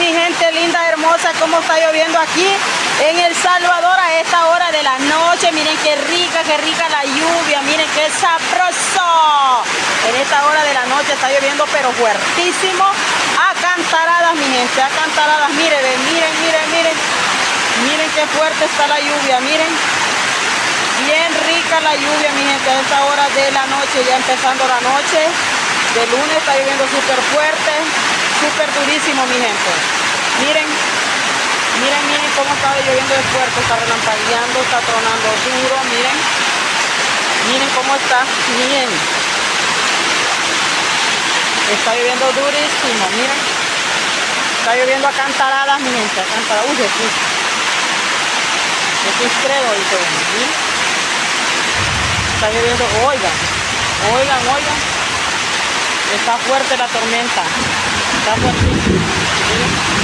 mi gente linda, hermosa, cómo está lloviendo aquí en El Salvador a esta hora de la noche. Miren qué rica la lluvia, miren qué sabroso. En esta hora de la noche está lloviendo pero fuertísimo, a cantaradas mi gente, a cantaradas. Miren, miren qué fuerte está la lluvia, miren. Bien rica la lluvia mi gente a esta hora de la noche, ya empezando la noche de lunes. Está lloviendo súper fuerte, súper durísimo mi gente. Miren cómo está lloviendo de fuerte, está relampagueando, está tronando duro, miren cómo está, miren. Está lloviendo durísimo, miren. Está lloviendo a cantaradas mi gente, a cantaradas. Uy, Jesús credo y todo, miren. Está lloviendo, oigan. Está fuerte la tormenta. Está fuertísimo. ¿Sí?